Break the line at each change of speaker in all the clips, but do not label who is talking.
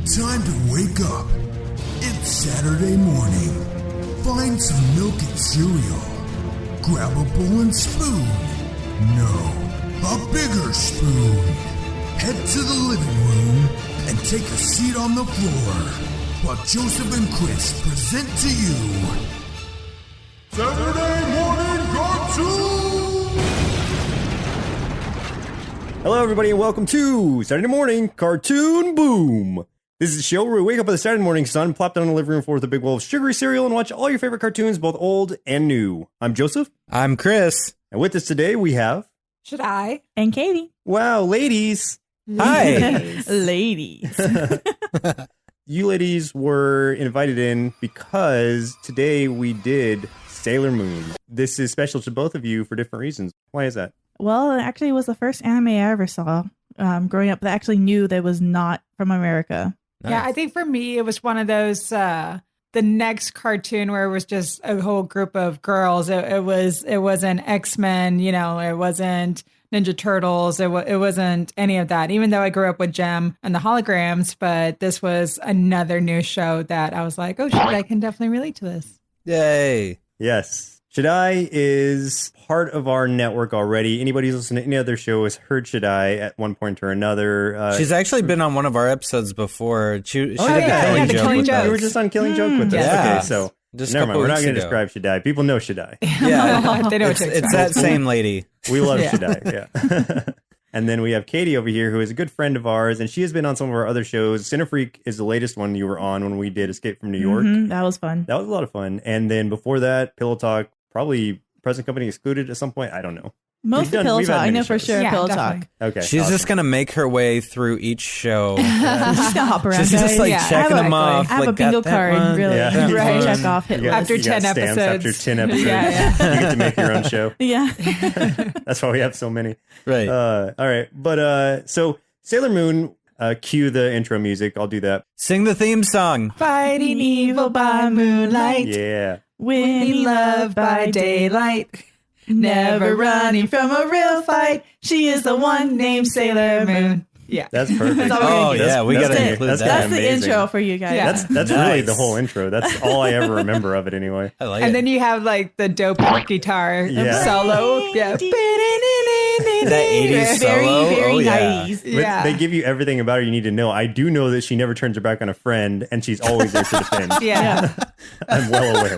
Time to wake up. It's Saturday morning. Find some milk and cereal. Grab a bowl and spoon. No, a bigger spoon. Head to the living room and take a seat on the floor while Joseph and Chris present to you Saturday Morning Cartoon!
Hello, everybody, and welcome to Saturday Morning Cartoon Boom. This is the show where we wake up with the Saturday morning sun, plop down in the living room floor with a big bowl of sugary cereal, and watch all your favorite cartoons, both old and new. I'm Joseph.
I'm Chris.
And with us today, we have
Shaddai
and Katy.
Wow, ladies.
Hi.
Ladies.
You ladies were invited in because today we did Sailor Moon. This is special to both of you for different reasons. Why is that?
Well, it actually was the first anime I ever saw growing up that I actually knew that was not from America.
Nice. Yeah, I think for me, it was one of those, the next cartoon where it was just a whole group of girls. It wasn't X-Men, it wasn't Ninja Turtles. It wasn't any of that, even though I grew up with Gem and the holograms. But this was another new show that I was like, oh, shit, I can definitely relate to this.
Yay.
Yes. Shaddai is part of our network already. Anybody who's listening to any other show has heard Shaddai at one point or another.
She's actually been on one of our episodes before. She did
the Killing Joke.
We were just on Killing Joke with us.
Yeah.
Okay, so
just
never mind. We're not going to
ago.
describe Shaddai. People know Shaddai.
Yeah,
they know
it's that same lady.
We love Shaddai, yeah. And then we have Katy over here, who is a good friend of ours, and she has been on some of our other shows. Cinefreak is the latest one you were on when we did Escape from New York.
Mm-hmm, that was fun.
That was a lot of fun. And then before that, Pillow Talk, probably present company excluded at some point. I don't know.
Most of Pillow Talk, I know for sure.
Yeah,
Pillow
definitely.
Talk.
Okay.
She's
awesome.
just going to make her way through each show.
She's gonna hop around.
She's just like checking them off.
I have a bingo card, really.
Yeah.
Right. Check off, hit list.
After
You got
10
stamps
episodes.
After 10 episodes.
Yeah.
You get to make your own show.
Yeah.
That's why we have so many.
Right.
All right. But so Sailor Moon, cue the intro music. I'll do that.
Sing the theme song.
Fighting evil by moonlight.
Yeah.
Winning love by daylight. Never running from a real fight. She is the one named Sailor Moon.
Yeah.
That's perfect.
Oh, yeah. We got to include that.
That's the
amazing.
intro for you guys.
Yeah.
That's really the whole intro. That's all I ever remember of it anyway.
I like it.
And then you have like the dope guitar
Yeah.
solo. Yeah.
That 80s
Very,
solo.
very
Oh, yeah.
90s.
But
Yeah.
they give you everything about her you need to know. I do know that she never turns her back on a friend, and she's always there to defend.
Yeah.
I'm well aware.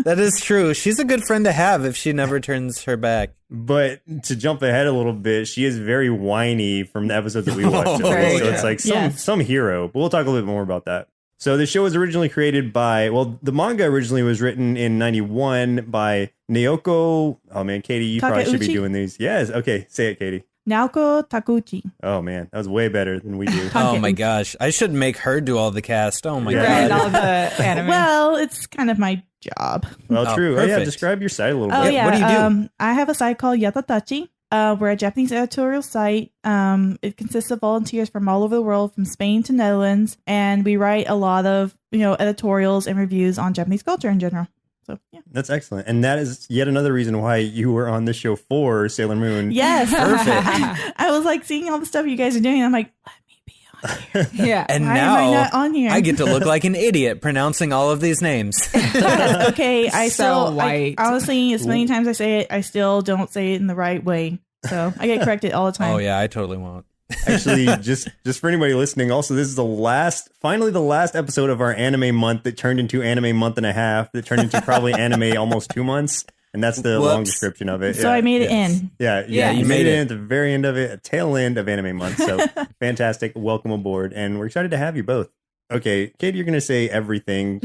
That is true. She's a good friend to have if she never turns her back.
But to jump ahead a little bit, she is very whiny from the episodes that we watched.
Oh,
so
yeah.
it's like
Yes.
some hero. But we'll talk a little bit more about that. So the show was originally created by, well, the manga originally was written in 91 by Naoko. Oh man, Katy, you probably should be
Takeuchi?
doing these. Yes. Okay. Say it, Katy.
Naoko Takuchi.
Oh man, that was way better than we do.
Oh my gosh. I should make her do all the cast. Oh my
Yeah.
Right.
god.
All the anime.
Well, it's kind of my job.
Well,
Oh,
true. Oh, yeah,
perfect.
describe your site a little
Oh
bit.
yeah.
What do you do?
I have a site called Yatatachi. We're a Japanese editorial site. It consists of volunteers from all over the world, from Spain to Netherlands, and we write a lot of editorials and reviews on Japanese culture in general. So yeah.
That's excellent. And that is yet another reason why you were on this show for Sailor Moon.
Yes.
Perfect.
I was like seeing all the stuff you guys are doing. And I'm like, let me be on here.
Yeah.
And
Why am I
now
not on here?
I get to look like an idiot pronouncing all of these names.
Okay,
So white.
Honestly, as many times I say it, I still don't say it in the right way. So I get corrected all the time.
Oh yeah, I totally won't.
Actually, just for anybody listening, also, this is finally the last episode of our anime month that turned into anime month and a half, that turned into probably anime almost 2 months. And that's the long
Whoops.
description of it.
So I made it in.
Yeah,
Yeah,
you
you
made
made
it
it.
at the very end of it, a tail end of anime month. So fantastic. Welcome aboard. And we're excited to have you both. Okay, Katy, you're going to say everything.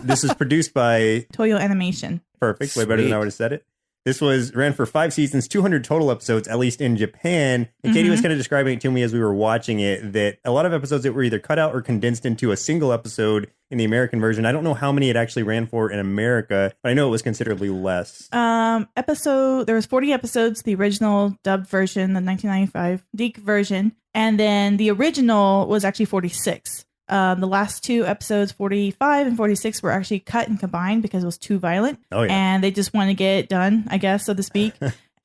This is produced by
Toyo Animation.
Perfect. Way better than
Sweet.
I would have said it. This ran for 5 seasons, 200 total episodes, at least in Japan. And Katy was kind of describing it to me as we were watching it, that a lot of episodes that were either cut out or condensed into a single episode in the American version. I don't know how many it actually ran for in America, but I know it was considerably less.
There was 40 episodes, the original dubbed version, the 1995 DeK version, and then the original was actually 46. The last 2 episodes, 45 and 46, were actually cut and combined because it was too violent.
Oh, yeah.
And they just want to get it done, I guess, so to speak.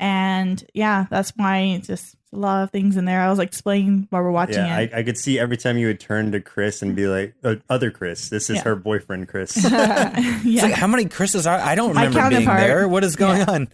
And yeah, that's why it's just a lot of things in there. I was like explaining while we're watching it.
I could see every time you would turn to Chris and be like, other Chris, this is her boyfriend, Chris.
It's like, how many Chris's are? I don't remember being there. What is going on?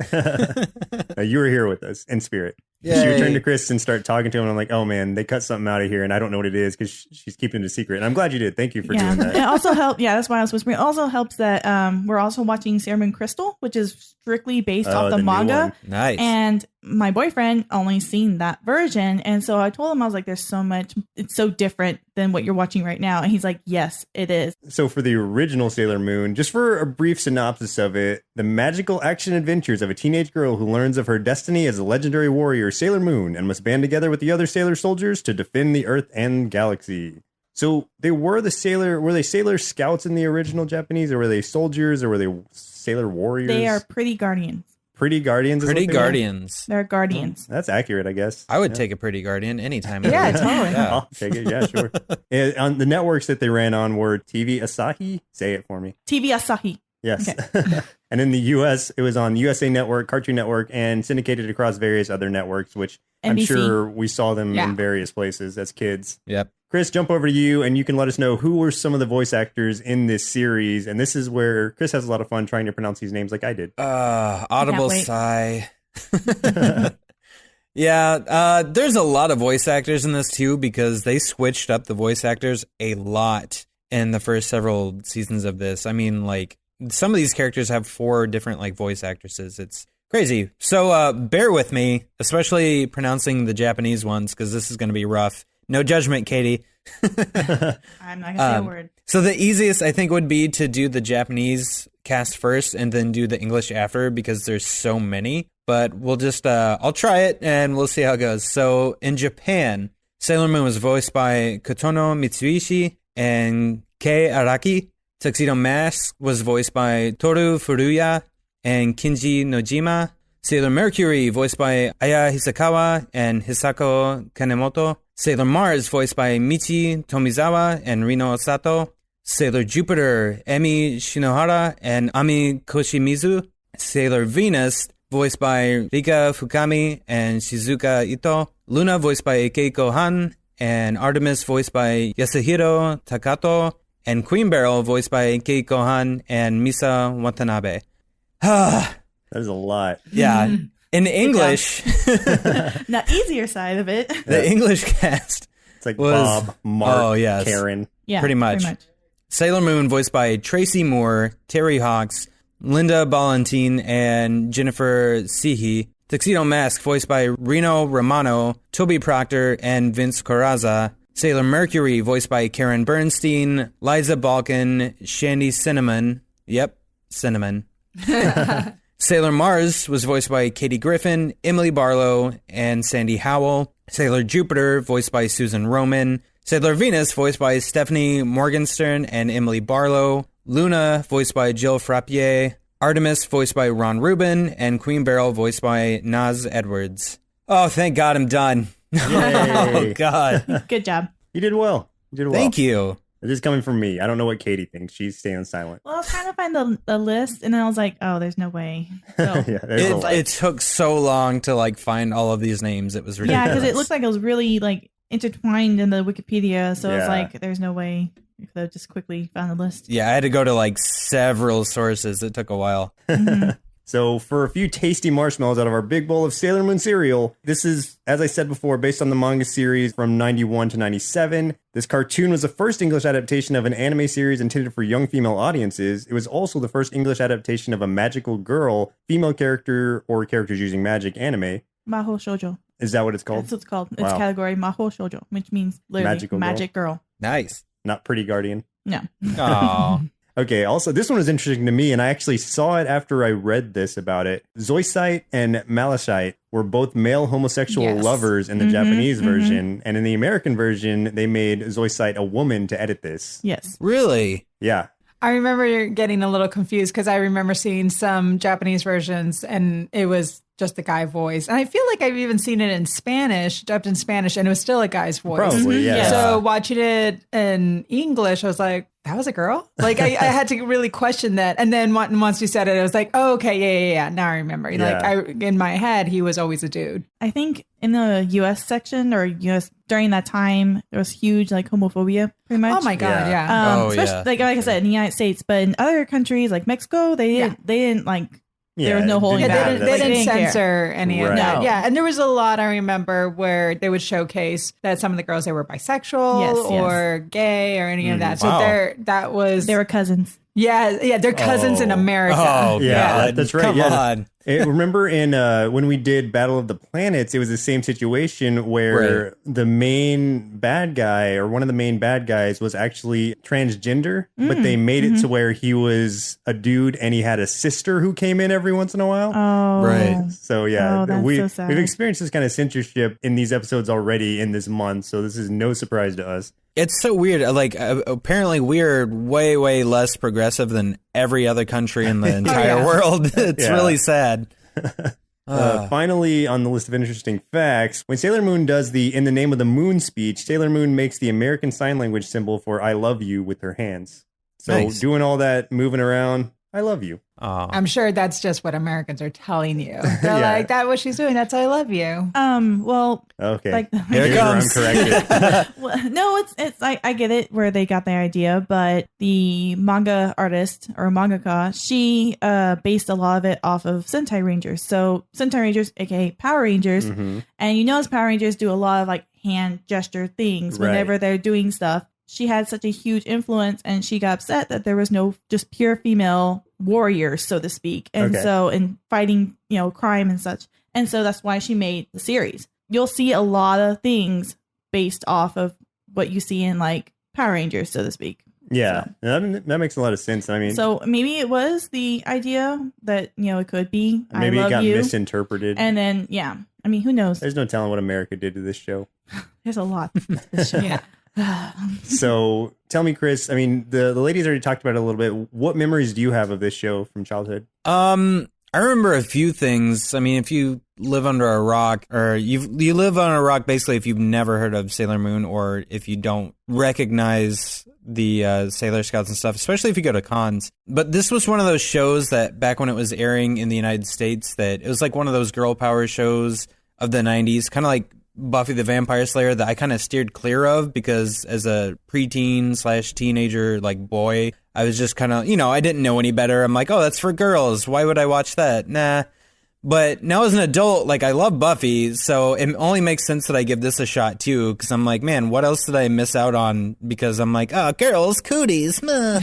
You were here with us in spirit.
Yay.
She would turn to Chris and start talking to him. And I'm like, oh man, they cut something out of here and I don't know what it is because she's keeping it a secret. And I'm glad you did. Thank you for doing that.
It also helped. Yeah, that's why I was whispering. It also helps that we're also watching Sailor Moon Crystal, which is strictly based off the manga.
Nice.
And my boyfriend only seen that version. And so I told him, I was like, there's so much. It's so different than what you're watching right now. And he's like, yes, it is.
So for the original Sailor Moon, just for a brief synopsis of it, the magical action adventures of a teenage girl who learns of her destiny as a legendary warrior, Sailor Moon, and must band together with the other Sailor soldiers to defend the Earth and galaxy. So were they Sailor Scouts in the original Japanese, or were they soldiers, or were they Sailor Warriors?
They are pretty guardians.
Pretty Guardians?
Pretty Guardians.
They're guardians.
That's accurate, I guess.
I would take a Pretty Guardian anytime.
Yeah, totally.
Yeah.
I'll take it. Yeah, sure. And on the networks that they ran on were TV Asahi. Say it for me.
TV Asahi.
Yes.
Okay.
And in the U.S., it was on USA Network, Cartoon Network, and syndicated across various other networks, which I'm
NBC.
sure we saw them
Yeah.
in various places as kids.
Yep.
Chris, jump over to you, and you can let us know who were some of the voice actors in this series. And this is where Chris has a lot of fun trying to pronounce these names like I did.
Audible
wait.
sigh. Yeah, there's a lot of voice actors in this too because they switched up the voice actors a lot in the first several seasons of this. I mean, like, some of these characters have 4 different like voice actresses. It's crazy. So bear with me, especially pronouncing the Japanese ones because this is going to be rough. No judgment, Katie.
I'm not going to say a word.
So the easiest, I think, would be to do the Japanese cast first and then do the English after because there's so many. But we'll just, I'll try it and we'll see how it goes. So in Japan, Sailor Moon was voiced by Kotono Mitsuishi and Kei Araki. Tuxedo Mask was voiced by Toru Furuya and Kinji Nojima. Sailor Mercury, voiced by Aya Hisakawa and Hisako Kanemoto. Sailor Mars, voiced by Michi Tomizawa and Rino Sato. Sailor Jupiter, Emi Shinohara and Ami Koshimizu. Sailor Venus, voiced by Rika Fukami and Shizuka Ito. Luna, voiced by Keiko Han. And Artemis, voiced by Yasuhiro Takato. And Queen Beryl, voiced by Keiko Han and Misa Watanabe.
That is a lot.
Yeah. In English,
Now, easier side of it.
the English cast
It's like
was
Bob, Mark,
yes.
Karen.
Yeah,
Pretty much. Sailor Moon, voiced by Tracy Moore, Terry Hawks, Linda Ballantine, and Jennifer Seehey. Tuxedo Mask, voiced by Reno Romano, Toby Proctor, and Vince Corazza. Sailor Mercury, voiced by Karen Bernstein, Liza Balkan, Shandy Cinnamon. Yep, Cinnamon. Sailor Mars was voiced by Katie Griffin, Emily Barlow, and Sandy Howell. Sailor Jupiter, voiced by Susan Roman. Sailor Venus, voiced by Stephanie Morgenstern and Emily Barlow. Luna, voiced by Jill Frappier. Artemis, voiced by Ron Rubin. And Queen Beryl, voiced by Naz Edwards. Oh, thank God I'm done. Oh, God.
Good job.
You did well.
Thank you.
This is coming from me. I don't know what Katie thinks. She's staying silent.
Well, I was trying to find the list, and then I was like, oh, there's no way. So,
Yeah, there's a lot.
It took so long to like find all of these names. It was ridiculous.
yeah, because it looked like it was really like intertwined in the Wikipedia. So it's
Yeah.
like, there's no way you could have just quickly found the list.
Yeah, I had to go to like several sources. It took a while.
So for a few tasty marshmallows out of our big bowl of Sailor Moon cereal, this is, as I said before, based on the manga series from 91 to 97. This cartoon was the first English adaptation of an anime series intended for young female audiences. It was also the first English adaptation of a magical girl, female character, or characters using magic anime.
Maho Shoujo.
Is that what it's called?
That's what it's called. It's
Wow.
category Maho Shoujo, which means literally
Magical
magic girl.
Nice.
Not Pretty Guardian.
No.
Oh,
Okay, also, this one was interesting to me, and I actually saw it after I read this about it. Zoisite and Malachite were both male homosexual
Yes.
lovers in the Japanese version, and in the American version, they made Zoisite a woman to edit this.
Yes.
really?
Yeah.
I remember getting a little confused because I remember seeing some Japanese versions and it was just the guy voice. And I feel like I've even seen it in Spanish, dubbed in Spanish, and it was still a guy's voice.
Probably, yeah.
Yeah.
So watching it in English, I was like, that was a girl? Like, I had to really question that. And then once you said it, I was like, oh, okay, yeah. Now I remember.
Yeah.
Like, in my head, he was always a dude.
I think in the U.S. section or U.S. during that time, there was huge like homophobia, pretty much.
Oh my God, yeah.
Especially like I said, in the United States, but in other countries like Mexico, they didn't like. There was no holding back.
They didn't censor any of that.
No.
Yeah, and there was a lot I remember where they would showcase that some of the girls, they were bisexual or gay or any of that. So they were cousins. Yeah, they're cousins in America.
Oh,
yeah, that's right.
Come on.
Remember in when we did Battle of the Planets, it was the same situation where the main bad guy or one of the main bad guys was actually transgender, but they made it to where he was a dude and he had a sister who came in every once in a while.
Oh,
right.
So yeah,
that's so sad.
we've experienced this kind of censorship in these episodes already in this month, so this is no surprise to us.
It's so weird. Like, apparently we're way, way less progressive than every other country in the entire world. It's really sad.
Finally, on the list of interesting facts, when Sailor Moon does the "In the Name of the Moon" speech, Sailor Moon makes the American Sign Language symbol for "I love you" with her hands. So doing all that, moving around, I love you.
I'm sure that's just what Americans are telling you. They're like, that's what she's doing. That's I love you.
Well,
okay.
Like,
here it comes.
I'm corrected.
well, no, it's I get it where they got the idea, but the manga artist or mangaka, she based a lot of it off of Sentai Rangers. So Sentai Rangers, aka Power Rangers, and you know, as Power Rangers do a lot of like hand gesture things whenever they're doing stuff. She had such a huge influence and she got upset that there was no just pure female warriors, so to speak. And so in fighting, you know, crime and such. And so that's why she made the series. You'll see a lot of things based off of what you see in like Power Rangers, so to speak.
Yeah,
so.
that makes a lot of sense. I mean,
so maybe it was the idea that, you know, it could be
maybe
I love
it got
you.
misinterpreted.
And then, I mean, who knows?
There's no telling what America did to this show.
There's a lot to this show.
Yeah.
So tell me, Chris, I mean, the ladies already talked about it a little bit. What memories do you have of this show from childhood?
I remember a few things. I mean, if you live under a rock, or you live on a rock, basically, if you've never heard of Sailor Moon, or if you don't recognize the Sailor Scouts and stuff, especially if you go to cons. But this was one of those shows that back when it was airing in the United States, that it was like one of those girl power shows of the 90s, kind of like Buffy the Vampire Slayer, that I kind of steered clear of because as a preteen / teenager, like boy, I was just kind of, you know, I didn't know any better. I'm like, oh, that's for girls. Why would I watch that? Nah. But now as an adult, like I love Buffy, so it only makes sense that I give this a shot too, because I'm like, man, what else did I miss out on? Because I'm like, oh, girls, cooties. So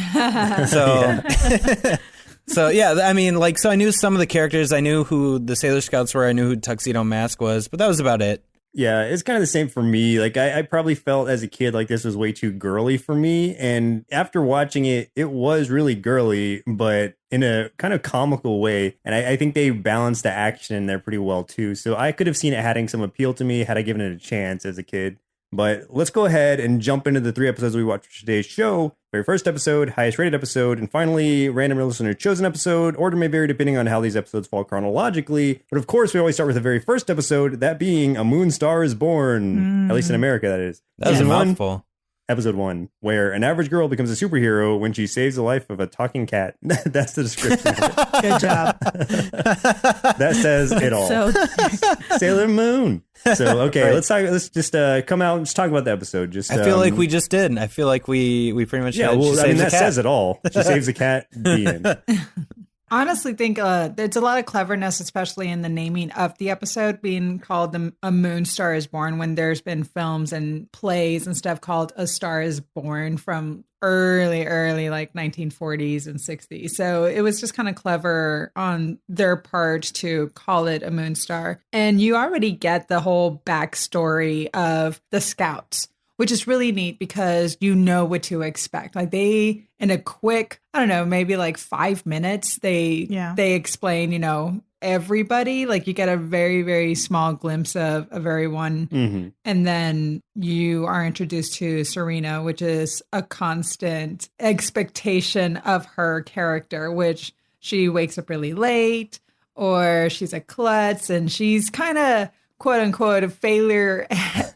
yeah, I mean, like, so I knew some of the characters. I knew who the Sailor Scouts were. I knew who Tuxedo Mask was, but that was about it.
Yeah, it's kind of the same for me. Like, I probably felt as a kid like this was way too girly for me. And after watching it, it was really girly, but in a kind of comical way. And I think they balanced the action in there pretty well, too. So I could have seen it having some appeal to me had I given it a chance as a kid. But let's go ahead and jump into the 3 episodes we watched for today's show. Very first episode, highest rated episode, and finally, random listener chosen episode. Order may vary depending on how these episodes fall chronologically. But of course, we always start with the very first episode, that being A Moon Star is Born. At least in America, that is.
That was a mouthful.
Episode 1, where an average girl becomes a superhero when she saves the life of a talking cat. That's the description of it.
Good job.
That says it all. Sailor Moon. So, okay, let's just come out and just talk about the episode. Just
I feel like we just did. I feel like we pretty much
yeah,
had,
well, I mean, that says it all. She saves the cat, the end.
Honestly, think there's a lot of cleverness, especially in the naming of the episode being called A Moon Star is Born, when there's been films and plays and stuff called A Star is Born from early like 1940s and 60s. So it was just kind of clever on their part to call it A Moon Star. And you already get the whole backstory of the Scouts, which is really neat because you know what to expect. Like they, in a quick, I don't know, maybe like 5 minutes, they explain, you know, everybody. Like you get a very, very small glimpse of everyone. Mm-hmm. And then you are introduced to Serena, which is a constant expectation of her character, which she wakes up really late or she's a klutz and she's kind of quote unquote a failure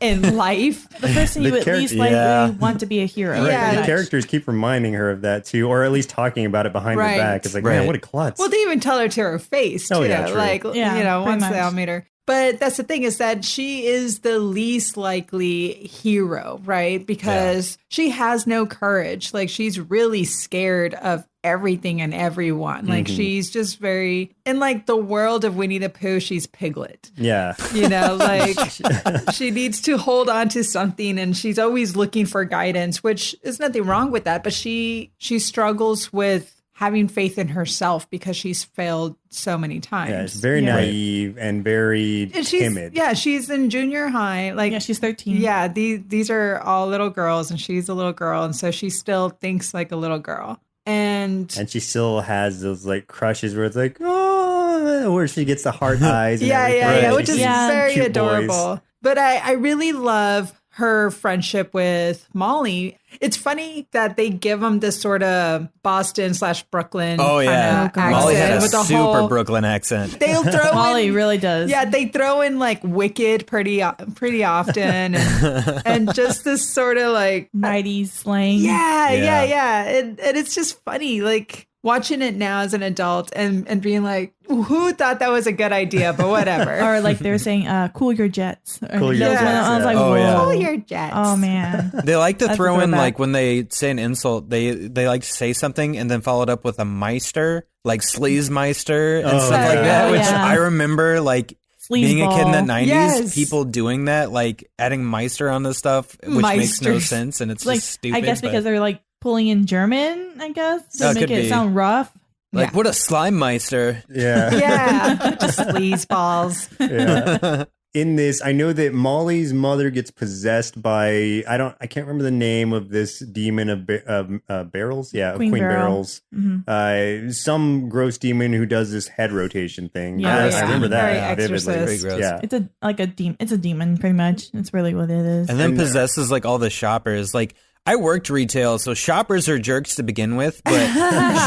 in life.
The person you at least likely want to be a hero.
Right.
Yeah.
The characters keep reminding her of that too, or at least talking about it behind her
Right.
back. It's like,
Right.
man, what a klutz.
Well, they even tell her to her face, too.
Oh, yeah, true.
Like,
Yeah,
you know,
pretty
once they
much.
all meet her. But that's the thing is that she is the least likely hero, right? Because she has no courage. Like, she's really scared of everything and everyone. Like, she's just very, in like the world of Winnie the Pooh, she's Piglet.
Yeah.
You know, like she needs to hold on to something and she's always looking for guidance, which is nothing wrong with that. But she struggles with having faith in herself because she's failed so many times.
Yeah, it's very naive and very
And
timid.
Yeah, she's in junior high. Like,
Yeah, she's 13.
yeah, these are all little girls, and she's a little girl, and so she still thinks like a little girl. And
she still has those like crushes where it's like, oh, where she gets the heart eyes. And
yeah,
everything.
which is
She sees
very
cute
adorable.
boys.
But I really love her friendship with Molly. It's funny that they give them this sort of Boston/Brooklyn
Oh yeah,
kind of
Molly had
accent
a
with the
super
whole
Brooklyn accent.
They'll throw
Molly
in,
really does.
yeah, they throw in like Wicked pretty often, and just this sort of like
90s slang.
yeah.
Yeah.
And it's just funny, like watching it now as an adult and being like, who thought that was a good idea? But whatever.
Or like they're saying, cool your jets. Or
Cool your
those
jets,
one- I was
yeah.
like,
Oh,
whoa.
yeah.
Pull your jets.
Oh, man.
They like to
That's a
throw in
throwback.
like when they say an insult, they like to say something and then follow it up with a meister, like sleazemeister and
Oh,
stuff like that.
yeah.
Which
Yeah.
I remember like being a kid in the
Sleazeball.
90s,
Yes.
people doing that, like adding meister on this stuff, which makes no
Meisters.
sense and it's
Like,
just stupid.
I guess
but,
because they're like pulling in German, I guess, to
That
make
could
it
be.
sound rough.
like,
Yeah.
what a slime meister.
Yeah.
Yeah, just sleaze balls.
Yeah. In this, I know that Molly's mother gets possessed by I can't remember the name of this demon of barrels. Yeah,
Queen
of Queen
Beryl.
Barrels. Some gross demon who does this head rotation thing.
Yeah,
I
yeah.
remember
Very
that vividly.
Exorcist.
Very gross.
Yeah.
It's a demon, pretty much. It's really what it is.
And then
And-
possesses like all the shoppers. Like I worked retail, so shoppers are jerks to begin with, but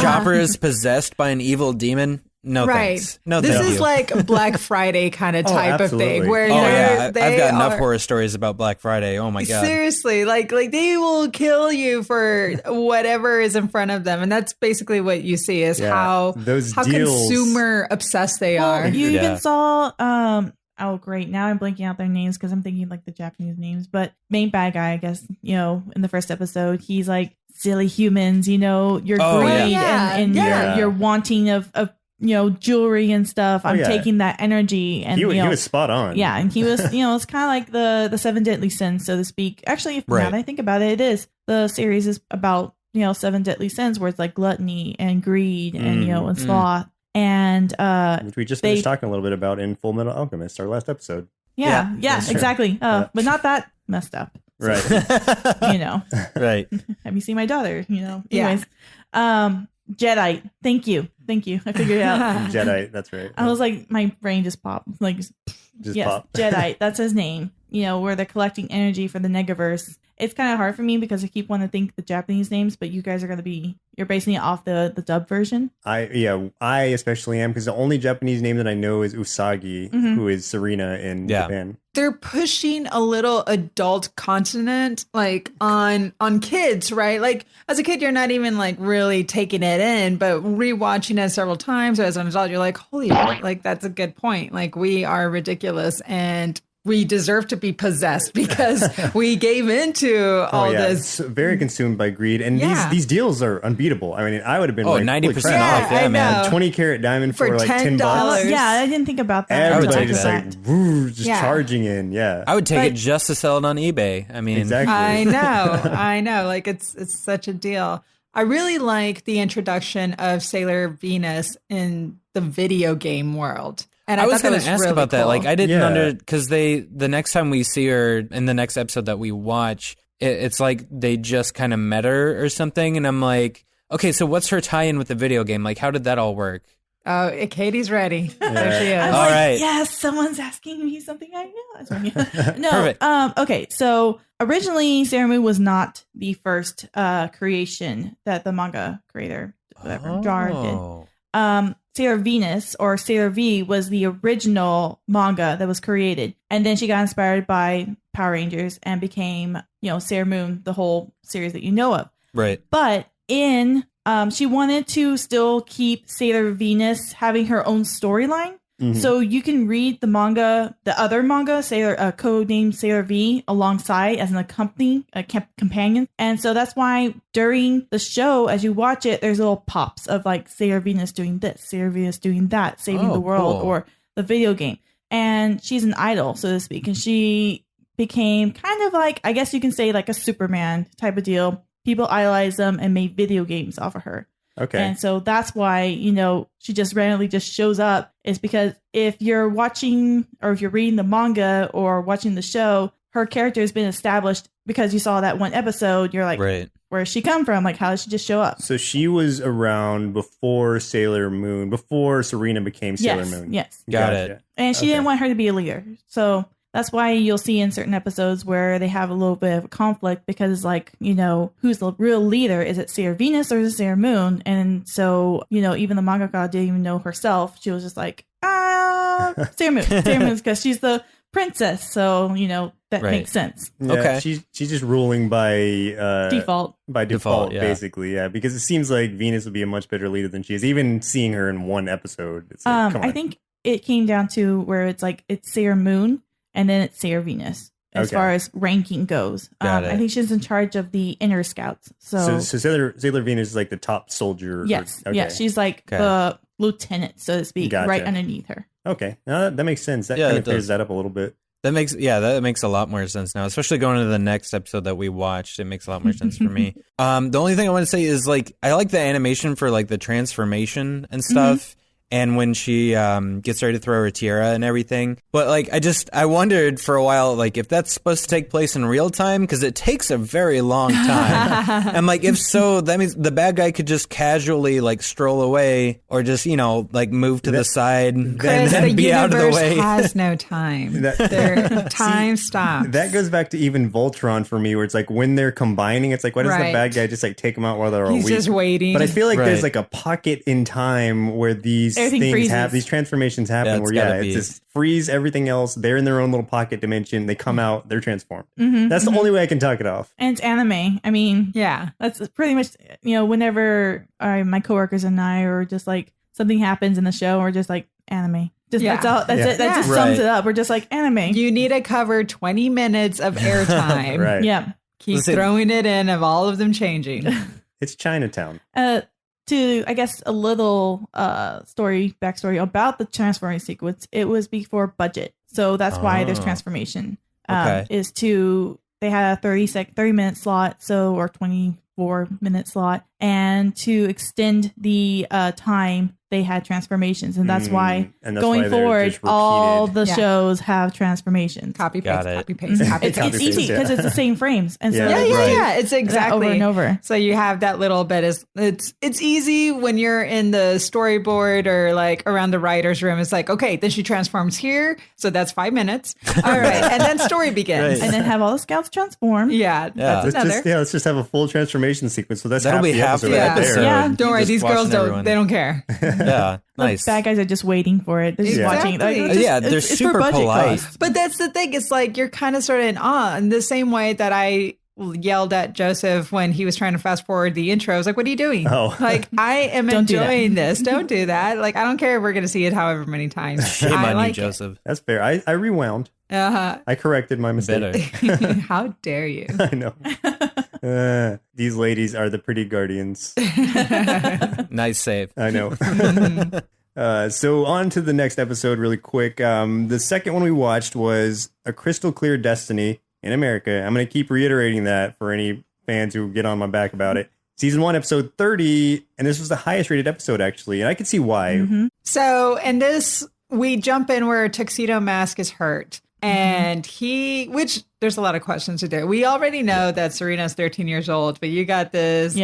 shoppers possessed by an evil demon. No
Right.
thanks. No
This
thank
is
you.
like a Black Friday kind of
Oh,
type of
absolutely.
thing where
Oh
they're-
yeah, I've
they
got enough
are-
horror stories about Black Friday. Oh my god.
Seriously, like they will kill you for whatever is in front of them, and that's basically what you see is
Yeah.
how
Those
how
deals-
consumer obsessed they
Well,
are.
you
Yeah.
even saw, oh great, now I'm blanking out their names because I'm thinking like the Japanese names, but main bad guy, I guess, in the first episode, he's like, silly humans, your
Oh,
greed
yeah.
and
Yeah.
your wanting of jewelry and stuff. I'm
yeah.
taking that energy and
He was spot on.
yeah, and he was, it's kind of like the seven deadly sins, so to speak. Actually, now
Right.
that I think about it, it is. The series is about, seven deadly sins where it's like gluttony and greed and, and sloth. And
Which we just
They-
finished talking a little bit about in Full Metal Alchemist, our last episode.
yeah,
that's true.
exactly. But not that messed up.
Right.
Right.
Have you seen my daughter?
Yeah.
Anyways, Jedi. Thank you. I figured it out.
Jedi, that's right.
I was like, my brain just popped. Like,
Just
yes,
pop.
Jedi. That's his name. Where they're collecting energy for the Negaverse. It's kind of hard for me because I keep wanting to think the Japanese names, but you guys are you're basing it off the dub version.
I especially am because the only Japanese name that I know is Usagi, who is Serena in
Yeah.
Japan.
They're pushing a little adult content like on kids, right? Like as a kid, you're not even like really taking it in, but rewatching it several times as an adult, you're like, holy, like that's a good point. Like we are ridiculous and we deserve to be possessed because we gave into all this.
It's very consumed by greed, and
Yeah.
these deals are unbeatable. I mean, I would have been like
90%
holy crap.
off. Yeah,
I
man.
know.
20-carat diamond for,
For
like $10.
$10.
Yeah, I didn't think about that.
I would
Everybody
take
just
that.
like woo, just
Yeah.
charging in. Yeah,
I would take
But-
it just to sell it on eBay. I mean,
exactly.
I know. Like it's such a deal. I really like the introduction of Sailor Venus in the video game world. And
I was
going
going
to
to ask
really
about that.
cool.
Like, I didn't
Yeah.
because the next time we see her in the next episode that we watch, it's like they just kind of met her or something. And I'm like, okay, so what's her tie-in with the video game? Like, how did that all work?
Oh, Katie's ready. There she
I
is.
was
All
like,
right.
yes, someone's asking me something I know. No,
Perfect.
okay, so originally Sailor Moon was not the first creation that the manga creator, whatever, drawer did.
Oh.
Sailor Venus or Sailor V was the original manga that was created. And then she got inspired by Power Rangers and became, Sailor Moon, the whole series that you know of.
Right.
But she wanted to still keep Sailor Venus having her own storyline.
Mhm.
So you can read the other manga, codenamed Sailor V, alongside as an companion. And so that's why during the show, as you watch it, there's little pops of like Sailor Venus doing this, Sailor Venus doing that, saving the world,
cool.
or the video game. And she's an idol, so to speak. And she became kind of like, I guess you can say, like a Superman type of deal. People idolized them and made video games off of her.
Okay.
And so that's why, she just randomly just shows up, is because if you're watching or if you're reading the manga or watching the show, her character has been established because you saw that one episode. You're like,
Right.
where's she come from? Like, how did she just show up?
So she was around before Sailor Moon, before Serena became Sailor Moon.
Yes.
Got
Gotcha.
it.
And she didn't want her to be a leader. So that's why you'll see in certain episodes where they have a little bit of a conflict, because like, who's the real leader? Is it Sailor Venus or is it Sailor Moon? And so, even the mangaka didn't even know herself. She was just like, Sailor Moon. Sailor Moon, because she's the princess. So, that
Right.
makes sense.
Yeah,
Okay.
She's just ruling by
Default.
By default,
yeah.
basically, yeah. Because it seems like Venus would be a much better leader than she is. Even seeing her in one episode, it's like, come on.
I think it came down to where it's like it's Sailor Moon and then it's Sailor Venus as
Okay.
far as ranking goes.
Got it.
I think she's in charge of the inner scouts.
So Sailor Venus is like the top soldier.
Yes,
Okay.
yeah, she's like
Okay.
the lieutenant, so to speak,
Gotcha.
right underneath her.
Okay, no, that makes sense. That
Yeah,
kind
it
of clears
does.
that up a little bit.
That makes a lot more sense now, especially going into the next episode that we watched. It makes a lot more sense for me. The only thing I want to say is like I like the animation for like the transformation and stuff, and when she gets ready to throw her tiara and everything. But like I wondered for a while like if that's supposed to take place in real time, because it takes a very long time. And like if so, that means the bad guy could just casually like stroll away or just like move to the side
Chris,
and
the
be out of the
universe
way.
has no time. Time stops.
That goes back to even Voltron for me, where it's like when they're combining, it's like, why doesn't the
Right.
bad guy just like take them out while they're all
He's
weak?
just waiting.
But I feel like
Right.
there's like a pocket in time where these
Everything
things
freezes.
happen, these transformations happen,
Yeah, it's
where
gotta
it's
be.
just freeze everything else. They're in their own little pocket dimension. They come out, they're transformed.
Mhm,
That's the only way I can talk it off.
And it's anime. I mean,
yeah.
that's pretty much, whenever my coworkers and I, or just like something happens in the show, we're just like anime. Just
Yeah.
that's all. That's
Yeah.
it. That
Yeah.
just
Right.
sums it up. We're just like anime.
You need to cover 20 minutes of airtime.
Right.
Yeah.
Keep
Listen.
throwing it in of all of them changing.
It's Chinatown.
To I guess a little backstory about the transforming sequence. It was before budget, so that's why there's
Oh.
transformation.
Okay.
They had a 30-minute slot, or 24-minute slot, and to extend the time, they had transformations, and that's why
And that's
going
why they're
forward,
just
all
repeated.
the
Yeah.
shows have transformations.
Copy
Got
paste,
it.
copy paste, copy
It's
paste.
easy because it's the same frames, and so
Yeah.
Yeah,
Right.
yeah. It's exactly
over and over.
So you have that little bit. It's easy when you're in the storyboard or like around the writer's room. It's like, okay, then she transforms here, so that's 5 minutes. All right, and then story begins.
Right.
and then have all the scouts transform.
Yeah, that's
Let's
another.
let's just have a full transformation sequence. So that's
That'll
half
be
the
half
episode
the
right
episode.
there.
Yeah.
Don't worry,
Just
these girls
watching everyone.
don't care.
Yeah, nice.
The bad guys are just waiting for it. They're just
Exactly.
watching. Like,
Yeah,
it's just-
they're
it's for
super
budget
polite.
costs.
But that's the thing. It's like you're kind of sort of in awe in the same way that I yelled at Joseph when he was trying to fast forward the intro. I was like, what are you doing?
Oh.
Like, I am
Don't do that.
enjoying this. Don't do that. Like, I don't care if we're going to see it however many times.
Shame
I
on
like
you, Joseph.
That's fair. I rewound.
it. Uh-huh.
I corrected my mistake.
Better.
How dare you?
I know. These ladies are the pretty guardians.
Nice save.
I know. So on to the next episode really quick. The second one we watched was A Crystal Clear Destiny in America. I'm going to keep reiterating that for any fans who get on my back about it. Season 1, episode 30, and this was the highest rated episode, actually, and I can see why.
Mm-hmm.
So, in this, we jump in where Tuxedo Mask is hurt. And which there's a lot of questions to do. We already know that Serena's 13 years old, but you got this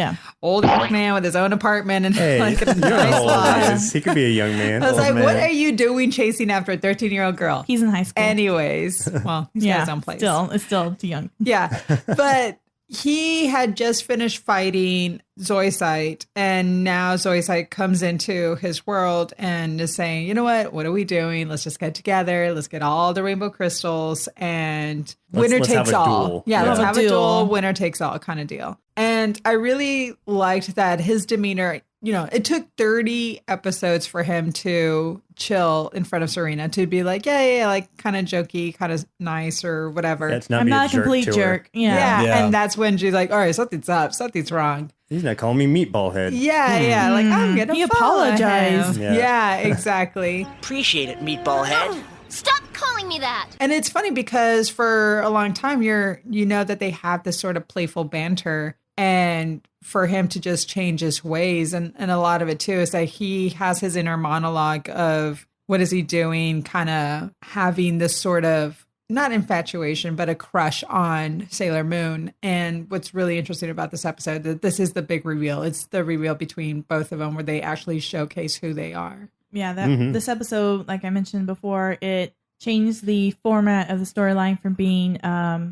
old man with his own apartment and
Hey,
like a
you know
nice
how old
lot.
he is. He could be a young man.
I was
old
like,
man.
what are you doing chasing after a 13-year-old girl?
He's in high school.
Anyways, well, he's got his own place.
It's still too young.
Yeah. But he had just finished fighting Zoisite, and now Zoisite comes into his world and is saying, you know what are we doing? Let's just get together. Let's get all the rainbow crystals and winner
let's
takes
have a
all.
duel.
Yeah, let's
Yeah.
have a
Duel.
duel, winner takes all kind of deal. And I really liked that his demeanor, it took 30 episodes for him to chill in front of Serena, to be like, yeah, like kind of jokey, kind of nice or whatever.
That's not
I'm
be
not a
jerk
complete
to her.
jerk. Yeah.
Yeah.
And that's when she's like, all right, something's up, something's wrong.
He's not calling me meatball head.
Yeah, like I'm gonna
He
follow
apologized.
him.
Yeah.
Yeah, exactly.
Appreciate it, meatball head.
Stop calling me that.
And it's funny because for a long time you know that they have this sort of playful banter, and for him to just change his ways, and a lot of it too is that he has his inner monologue of what is he doing, kind of having this sort of not infatuation, but a crush on Sailor Moon. And what's really interesting about this episode, that this is the big reveal. It's the reveal between both of them where they actually showcase who they are.
Yeah, this episode, like I mentioned before, it changed the format of the storyline from being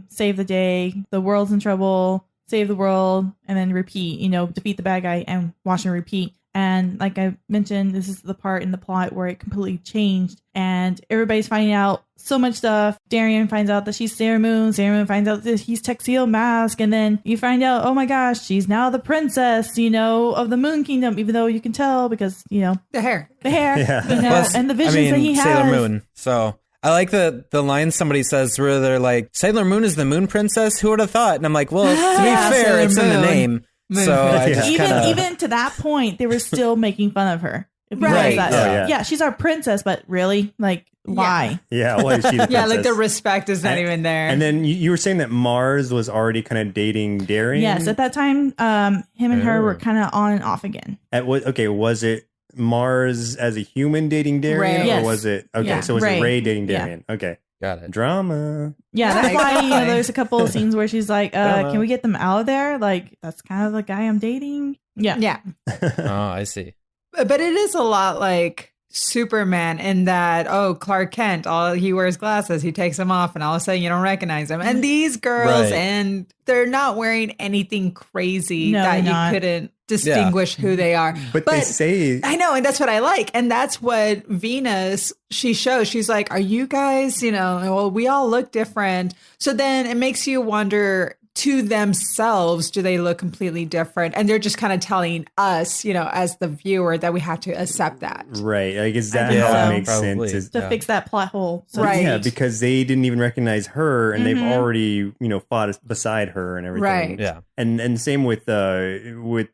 save the day, the world's in trouble, save the world, and then repeat, defeat the bad guy and watch and repeat. And like I mentioned, this is the part in the plot where it completely changed and everybody's finding out so much stuff. Darien finds out that she's Sailor Moon. Sailor Moon finds out that he's Tuxedo Mask. And then you find out, oh my gosh, she's now the princess, of the Moon Kingdom, even though you can tell because,
The hair.
yeah.
Plus,
and the visions that he has.
Sailor Moon. So I like the line somebody says where they're like, Sailor Moon is the moon princess? Who would have thought? And I'm like, well, to be
Yeah,
fair,
Sailor
it's in the
Moon.
name. So I just
Even to that point, they were still making fun of her. If you
Right.
realize that.
Oh, yeah.
She's our princess, but really? Like, why?
Yeah, why is she the
Yeah, like the
princess?
respect is not even there.
And then you were saying that Mars was already kind of dating Darien?
Yes, at that time, him and her were kind of on and off again.
Was it Mars as a human dating Darien?
Ray.
Or
Yes.
was it,
Yeah,
so was
Ray.
it Ray dating
Yeah.
Darien? Okay.
got it.
Drama.
Yeah, that's why
exactly.
there's a couple of scenes where she's like,
Drama.
can we get them out of there? Like, that's kind of the guy I'm dating. Yeah.
yeah.
Oh, I see.
But it is a lot like Superman in that, Clark Kent, he wears glasses, he takes them off, and all of a sudden you don't recognize him. And these girls,
Right.
and they're not wearing anything crazy
No,
that
they're
you
not.
couldn't distinguish who they are.
But they say...
I know, and that's what I like. And that's what Venus, she shows. She's like, are you guys, well, we all look different. So then it makes you wonder, to themselves, do they look completely different? And they're just kind of telling us, as the viewer, that we have to accept that.
Right. Like, is that
think
how
so.
it makes
Probably.
sense? Is,
To fix that plot hole. So
Right.
Yeah, because they didn't even recognize her, and they've already, fought beside her and everything.
Right.
Yeah.
And same with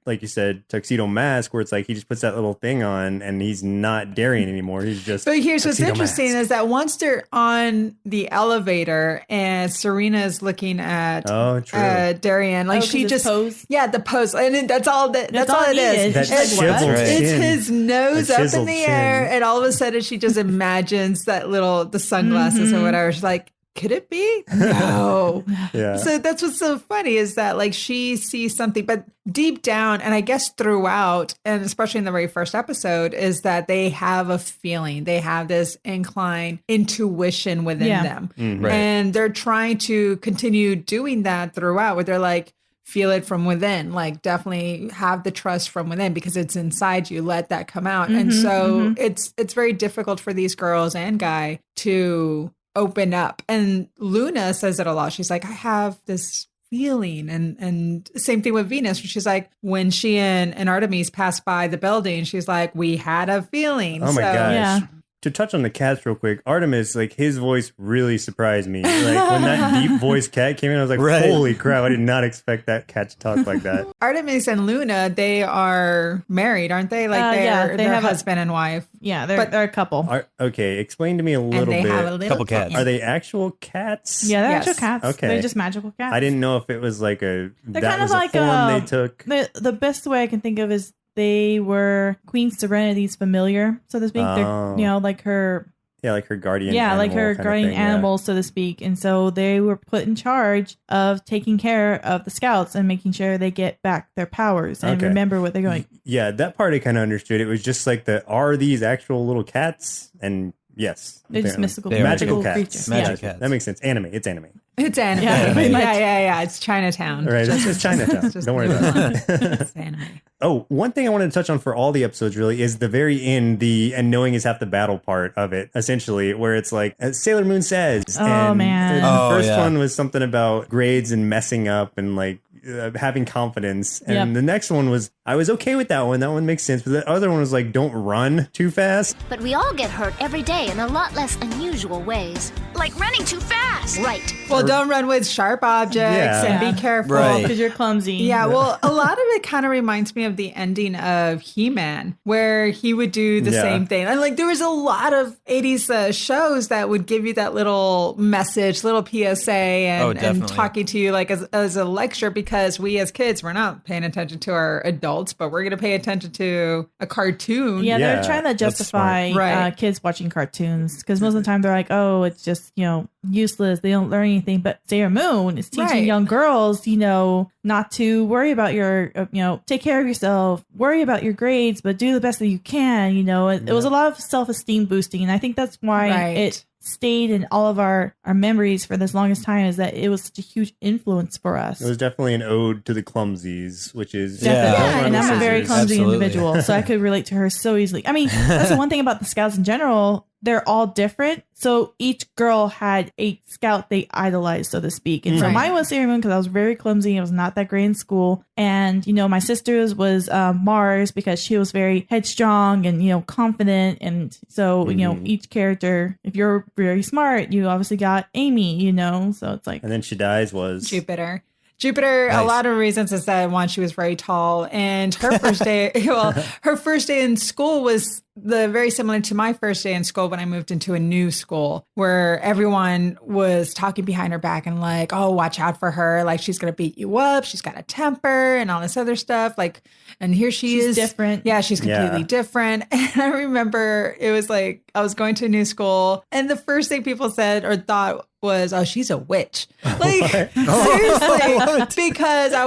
like you said, Tuxedo Mask, where it's like he just puts that little thing on, and he's not Darien anymore. He's just.
But here's what's
Tuxedo
interesting
Mask.
is that once they're on the elevator and Serena is looking at
Oh, true.
Darien, like
'cause
she
his
just
pose?
yeah, the pose, and that's all that's all
all
it is.
needed.
That
She's like, what?
chiseled
Right.
It's
chin.
his nose
That
up in
chiseled
the
chin.
air, and all of a sudden she just imagines the sunglasses or whatever. She's like, could it be? No.
Yeah.
So that's what's so funny is that like she sees something, but deep down, and I guess throughout, and especially in the very first episode, is that they have a feeling. They have this incline intuition within them.
Right.
And they're trying to continue doing that throughout, where they're like, feel it from within, like definitely have the trust from within because it's inside you. Let that come out. And so it's very difficult for these girls and guy to open up. And Luna says it a lot. She's like, I have this feeling. And same thing with Venus. She's like, when she and Artemis passed by the building, she's like, we had a feeling.
Oh my gosh.
Yeah.
To touch on the cats real quick, Artemis, like his voice really surprised me. Like when that deep voice cat came in, I was like,
Right.
holy crap, I did not expect that cat to talk like that.
Artemis and Luna, they are married, aren't they? Like
yeah,
they're
have a-
husband and wife.
Yeah,
But-
they're a couple.
Okay, explain to me a
And
little
they
bit.
have a little
Couple cats.
cat.
Are they actual cats?
Yeah, they're
Yes.
actual cats.
Okay.
They're just magical cats.
I didn't know if it was like that
kind
was
of
a
like,
form they took.
The best way I can think of is they were Queen Serenity's familiar, so to speak.
Oh.
They're, like her,
Yeah, like her guardian
like
animal
her
kind of
guardian
thing, yeah.
animals, so to speak. And so they were put in charge of taking care of the scouts and making sure they get back their powers and
Okay.
remember what they're going.
Yeah, that part I kind of understood. It was just like are these actual little cats? And Yes.
They're just
apparently.
mystical,
They are
Magical
mythical
cats.
creatures.
Magic
Yeah.
cats.
That makes sense. Anime. It's anime.
It's anime.
Yeah,
Yeah,
pretty much.
yeah. It's Chinatown.
All right. It's Chinatown.
Just
Don't worry about it.
It's anime.
Oh, one thing I wanted to touch on for all the episodes really is the very end, and knowing is half the battle part of it, essentially, where it's like, as Sailor Moon says.
Oh,
and
man.
The
Oh,
first
yeah.
one was something about grades and messing up and like having confidence. And
Yep.
the next one was, I was okay with that one. That one makes sense. But the other one was like, don't run too fast.
But we all get hurt every day in a lot less unusual ways. Like running too fast. Right.
Well, don't run with sharp objects and
Yeah.
be careful.
Right.
Because you're clumsy.
Yeah, well, a lot of it kind of reminds me of the ending of He-Man, where he would do the
Yeah.
same thing. And like, there was a lot of 80s shows that would give you that little message, little PSA, and
definitely.
talking to you like as a lecture, because we as kids, we're not paying attention to our adults, but we're going to pay attention to a cartoon.
Yeah,
Yeah,
they're trying to
that's
justify
smart. Right.
kids watching cartoons because most of the time they're like, oh, it's just, useless. They don't learn anything. But Sailor Moon is teaching
Right.
young girls, not to worry about your, take care of yourself, worry about your grades, but do the best that you can. It was a lot of self-esteem boosting. And I think that's why
Right.
it stayed in all of our memories for this longest time, is that it was such a huge influence for us.
It was definitely an ode to the clumsies, which is
Definitely.
Yeah.
And I'm a very
Yeah.
clumsy
Absolutely.
individual, so I could relate to her so easily. I mean, that's the one thing about the scouts in general. They're all different. So each girl had a scout they idolized, so to speak. And so
Right.
mine was Sailor Moon because I was very clumsy. I was not that great in school. And, my sister's was Mars because she was very headstrong and, confident. And so, each character, if you're very smart, you obviously got Amy, so it's like,
And then Shaddai's was
Jupiter. A
Nice.
lot of reasons is that one, she was very tall, and her first day, her first day in school was very similar to my first day in school when I moved into a new school, where everyone was talking behind her back and like, oh, watch out for her. Like, she's going to beat you up. She's got a temper and all this other stuff. Like, and here she
She's
is.
different.
Yeah, she's completely
Yeah.
different. And I remember it was like, I was going to a new school, and the first thing people said or thought was, oh, she's a witch. Like, seriously, because I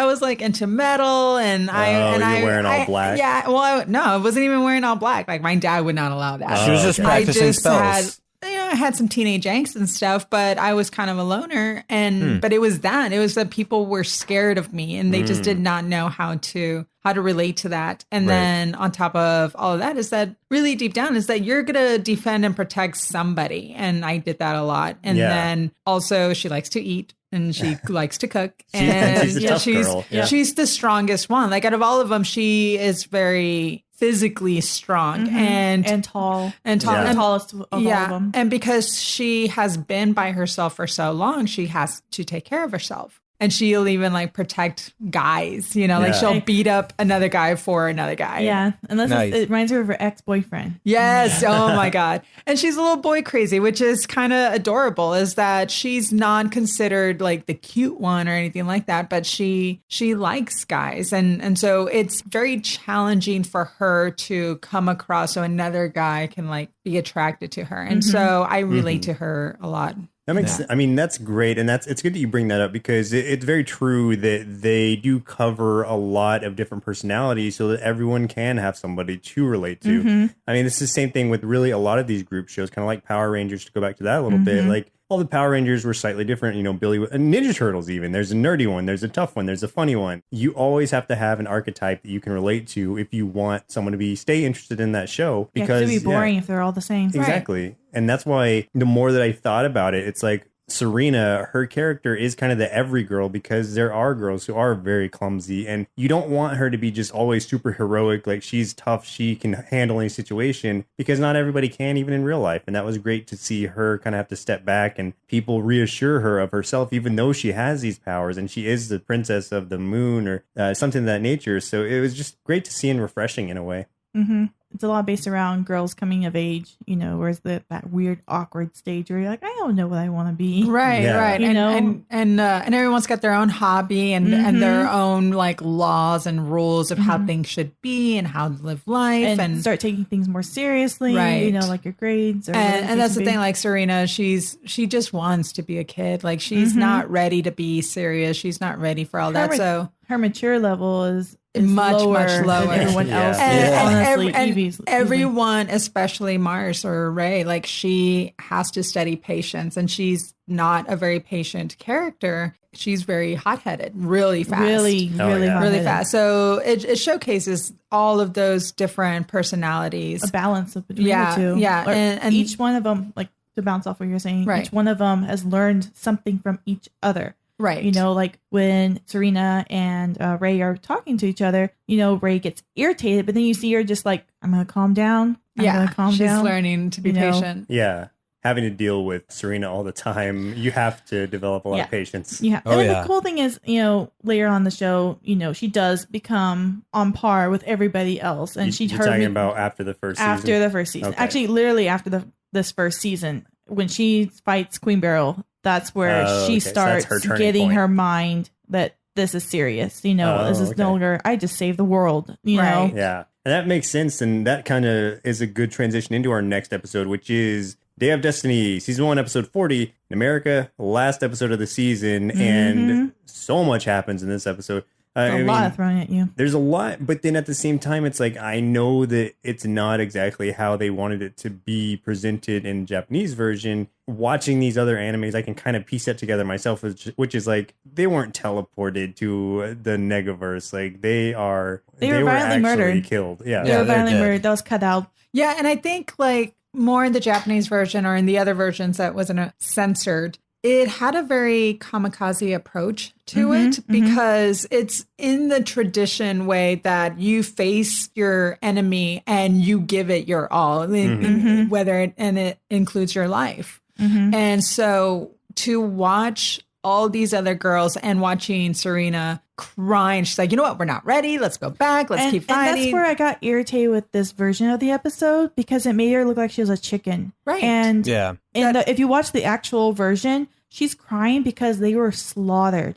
was like into metal, and
you're wearing all black?
Yeah, well, no, I wasn't even wearing all black. Like, my dad would not allow that.
She was just
okay.
practicing spells.
I had some teenage angst and stuff, but I was kind of a loner. And but it was that people were scared of me, and they just did not know how to relate to that. And
Right.
then on top of all of that is that really deep down is that you're gonna defend and protect somebody. And I did that a lot. And
Yeah.
then also she likes to eat and she likes to cook.
She's a
And
tough girl. Yeah.
she's the strongest one. Like, out of all of them, she is very physically strong and
tall.
and tall.
Yeah.
The
And-
tallest of all of them.
and because she has been by herself for so long, she has to take care of herself. And she'll even like protect guys, like
Yeah.
she'll beat up another guy for another guy.
Yeah, unless
Nice.
it reminds her of her ex-boyfriend.
Yes. Oh my God. And she's a little boy crazy, which is kind of adorable, is that she's not considered like the cute one or anything like that, but she likes guys. And so it's very challenging for her to come across so another guy can like be attracted to her. And so I relate to her a lot.
That makes. I mean, that's great, and it's good that you bring that up because it's very true that they do cover a lot of different personalities, so that everyone can have somebody to relate to. I mean, it's the same thing with really a lot of these group shows, kind of like Power Rangers. To go back to that a little bit, like all the Power Rangers were slightly different. Billy and Ninja Turtles. Even there's a nerdy one, there's a tough one, there's a funny one. You always have to have an archetype that you can relate to if you want someone to stay interested in that show. Because
It'd be boring if they're all the same.
Exactly. And that's why the more that I thought about it, it's like Serena, her character is kind of the every girl because there are girls who are very clumsy and you don't want her to be just always super heroic. Like she's tough. She can handle any situation because not everybody can even in real life. And that was great to see her kind of have to step back and people reassure her of herself, even though she has these powers and she is the princess of the moon or something of that nature. So it was just great to see and refreshing in a way.
Mm-hmm. It's a lot based around girls coming of age, whereas that weird, awkward stage where you're like, I don't know what I want to be.
Right,
Yeah.
right.
You know?
And everyone's got their own hobby and their own like laws and rules of how things should be and how to live life
And start taking things more seriously,
Right.
like your grades. Or whatever
and that's
it
the
may be.
thing, like Serena, she just wants to be a kid. Like she's not ready to be serious. She's not ready for all that. So
her mature level is
much lower
than everyone
Yeah.
else.
And,
Honestly,
and
Evie's
everyone, especially Mars or Ray, like she has to study patience, and she's not a very patient character. She's very hot-headed, really fast,
really
yeah.
really
hard-headed.
fast. So it showcases all of those different personalities.
A balance between
Yeah,
the two.
yeah,
Or
and
each one of them, like to bounce off what you're saying,
Right.
each one of them has learned something from each other.
Right.
You know, like when Serena and Ray are talking to each other, you know, Ray gets irritated, but then you see her just like, I'm going to calm down. I'm going to calm
she's
down.
learning to be
You know?
patient.
Yeah. Having to deal with Serena all the time, you have to develop a lot of patience.
Yeah.
Oh,
And then
yeah.
the cool thing is, you know, later on the show, you know, she does become on par with everybody else. And
You're talking about after the first season?
after the first season.
Okay.
Actually, literally after this first season, when she fights Queen Beryl, that's where
Oh,
she
okay. So that's
starts
her turning
getting
point.
her mind that this is serious. You know,
Oh,
this is
okay.
no longer, I just saved the world, you
Right.
know?
Yeah. And that makes sense. And that kind of is a good transition into our next episode, which is Day of Destiny, Season 1, Episode 40, in America, last episode of the season. And so much happens in this episode.
A lot thrown at you.
There's a lot, but then at the same time, it's like, I know that it's not exactly how they wanted it to be presented in Japanese version. Watching these other animes, I can kind of piece that together myself, which is like, they weren't teleported to the Negaverse. Like, they were
violently
actually
murdered.
killed. Yeah.
They were
they're
violently
dead.
murdered. That was cut out.
Yeah, and I think like more in the Japanese version or in the other versions that wasn't censored, it had a very kamikaze approach to it because it's in the tradition way that you face your enemy and you give it your all, whether it includes your life. And so to watch all these other girls and watching Serena crying, she's like, you know what, we're not ready. Let's go back. Let's keep fighting.
And that's where I got irritated with this version of the episode because it made her look like she was a chicken.
Right.
And
Yeah.
if you watch the actual version, she's crying because they were slaughtered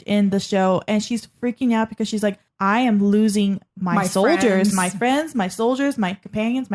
in the show. And she's freaking out because she's like, I am losing my soldiers,
friends.
my friends, my soldiers, my companions,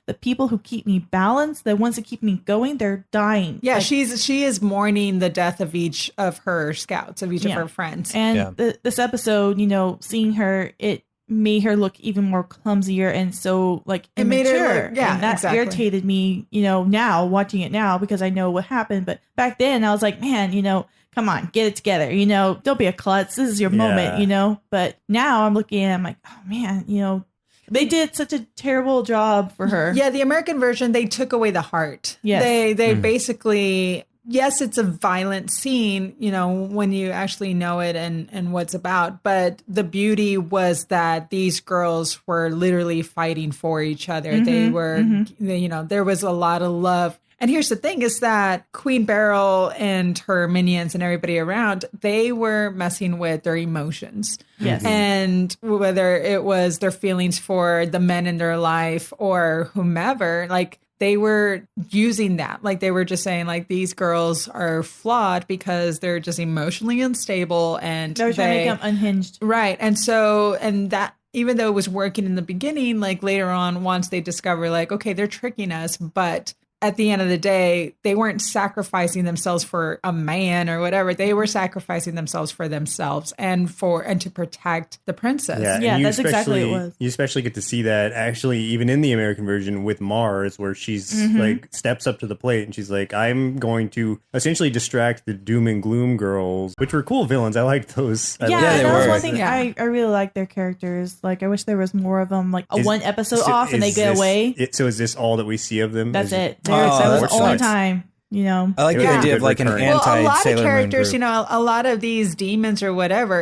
the people who keep me balanced, the ones that keep me going, they're dying.
Yeah,
Like,
she is mourning the death of each of her scouts, of each of
Yeah.
her friends.
And this episode, you know, seeing her, it made her look even more clumsier and so like
It made her
immature.
look- yeah,
and that
exactly.
irritated me, you know, now watching it now because I know what happened. But back then I was like, man, you know, come on, get it together. You know, don't be a klutz. This is your moment, you know. But now I'm looking at it, I'm like, oh man, you know, they did such a terrible job for her.
Yeah, the American version, they took away the heart.
Yes.
They basically, yes, it's a violent scene, you know, when you actually know it and what's about. But the beauty was that these girls were literally fighting for each other. They were, you know, there was a lot of love. And here's the thing is that Queen Beryl and her minions and everybody around, they were messing with their emotions.
Yes.
And whether it was their feelings for the men in their life or whomever, like they were using that. Like they were just saying like these girls are flawed because they're just emotionally unstable and
They were trying to make them unhinged.
Right. And so, and that, even though it was working in the beginning, like later on, once they discover like, okay, they're tricking us, but at the end of the day, they weren't sacrificing themselves for a man or whatever. They were sacrificing themselves for themselves and to protect the princess.
Yeah,
Yeah,
and you
that's exactly what it was.
You especially get to see that actually even in the American version with Mars, where she's like steps up to the plate and she's like, I'm going to essentially distract the doom and gloom girls, which were cool villains. I liked those. I
Yeah,
liked
they
that was
were.
one thing
Yeah.
I really like their characters. Like I wish there was more of them. Like one episode
So
off and they
is
get
this-
away.
So is this all that we see of them?
That's
Is-
it.
Oh,
That was
that
the only
sucks.
time. You know.
I like the
Yeah.
idea of like an
Recurring.
anti
Well, a lot of
Sailor Moon
characters,
group.
you know, a lot of these demons or whatever,